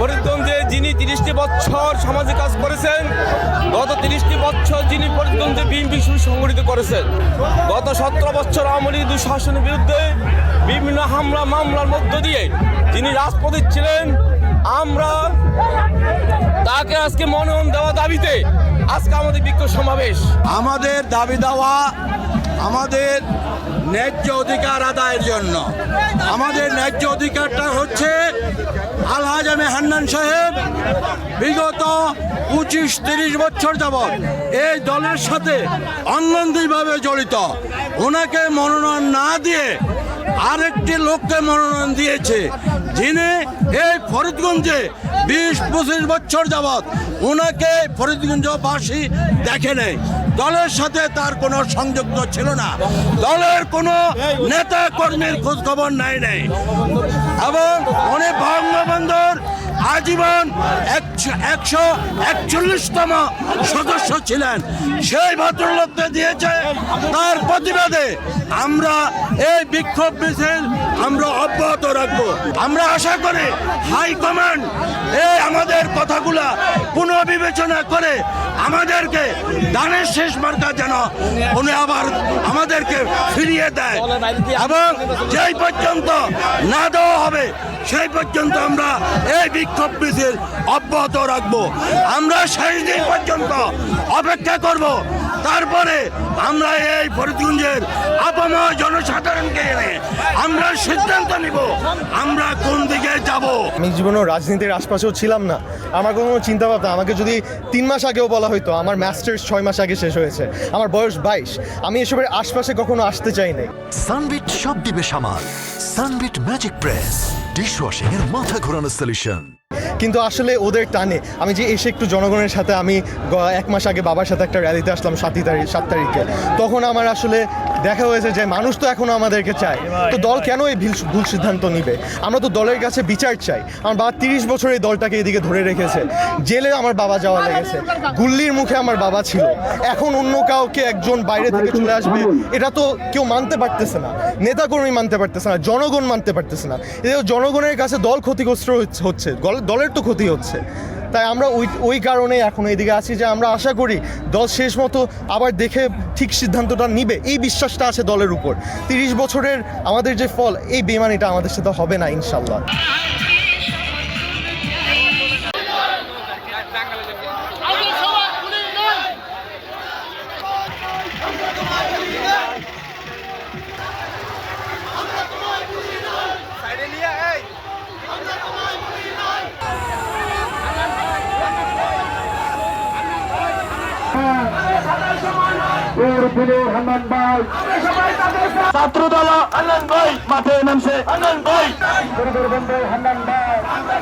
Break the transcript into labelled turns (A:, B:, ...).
A: ফরিদগঞ্জে যিনি 30টি বছর সামাজিক কাজ করেছেন, গত 30টি বছর যিনি ফরিদগঞ্জে বিএনপি সুসংগঠিত করেছেন, গত 17 বছর আওয়ামী লীগ দুঃশাসনের বিরুদ্ধে বিভিন্ন হামলা মামলার মধ্য দিয়ে যিনি রাজপথে ছিলেন, আমরা তাকে আজকে মনোনয়ন দেওয়া দাবিতে আজকে আমাদের বিক্ষোভ সমাবেশ।
B: আমাদের দাবি দেওয়া আমাদের ন্যায্য অধিকার আদায়ের জন্য। আমাদের ন্যায্য অধিকারটা হচ্ছে আলহাজ এম এ হান্নান সাহেব বিগত 25-30 বছর যাবৎ এই দলের সাথে অঙ্গাঙ্গিভাবে জড়িত। ওনাকে মনোনয়ন না দিয়ে আরেকটি লোককে মনোনয়ন দিয়েছে, যিনি এই ফরিদগঞ্জে 20-25 বছর যাবৎ ওনাকে ফরিদগঞ্জবাসী দেখে নেই। দলের সাথে তার কোনো সংযুক্ত ছিল না, দলের কোনো নেতা কর্মীর খোঁজ খবর নাই এবং উনি বঙ্গবন্ধুর আজীবন 141তম সদস্য ছিলেন। সেই ভদ্রলোককে দিয়েছে। তার প্রতিবাদে আমরা এই বিক্ষোভ মিছিল আমরা অব্যাহত রাখবো। আমরা আশা করি হাইকমান্ড এই আমাদের কথাগুলা পুনর্বিবেচনা করে আমাদেরকে দানের শেষ মার্কা যেন উনি আবার আমাদেরকে ফিরিয়ে দেয় এবং যেই পর্যন্ত না দেওয়া হবে সেই পর্যন্ত আমরা এই বিক্ষোভ মিছিল অব্যাহত রাখবো। আমরা শেষ দিন পর্যন্ত অপেক্ষা করব, তারপরে আমরা এই ফরিদগঞ্জের আপামর জনসাধারণকে এনে আমরা সিদ্ধান্ত নিব আমরা কোন দিকে যাব।
C: আমি জীবনেও রাজনীতির আশপাশেও ছিলাম না, আমার কোনো চিন্তা ভাবনা। আমাকে যদি 3 মাস আগেও বলা হয়তো, আমার মাস্টার্স 6 মাস আগে শেষ হয়েছে, আমার বয়স 22, আমি এসবের আশপাশে কখনো আসতে চাই নাই।
D: সানবিট সব দিবে সামাল। সানবিট ম্যাজিক প্রেস ডিশওয়াশিং এর মাথা ঘোরানো সলিউশন।
C: কিন্তু আসলে ওদের টানে আমি যে এসে একটু জনগণের সাথে, আমি 1 মাস আগে বাবার সাথে একটা র্যালিতে আসলাম 7 তারিখে, তখন আমার আসলে দেখা হয়েছে যে মানুষ তো এখনও আমাদেরকে চায়, তো দল কেন এই ভুল সিদ্ধান্ত নিবে? আমরা তো দলের কাছে বিচার চাই। আমার বাবা 30 বছর এই দলটাকে এদিকে ধরে রেখেছে, জেলে আমার বাবা যাওয়া লেগেছে, গুল্লির মুখে আমার বাবা ছিল, এখন অন্য কাউকে একজন বাইরে থেকে চলে আসবে, এটা তো কেউ মানতে পারতেছে না, নেতাকর্মী মানতে পারতেছে না, জনগণ মানতে পারতেছে না। এটা জনগণের কাছে দল ক্ষতিগ্রস্ত হচ্ছে, দলের তো ক্ষতি হচ্ছে। তাই আমরা ওই কারণে এখন এইদিকে আছি যে আমরা আশা করি দল শেষ মতো আবার দেখে ঠিক সিদ্ধান্তটা নিবে, এই বিশ্বাসটা আছে দলের উপর। 30 বছরের আমাদের যে ফল, এই বেমানিটা আমাদের সাথে হবে না ইনশাল্লাহ।
B: ছাত্র দল হান্নান ভাই মাঠে নামছে, হান্নান ভাই হান্নান ভাই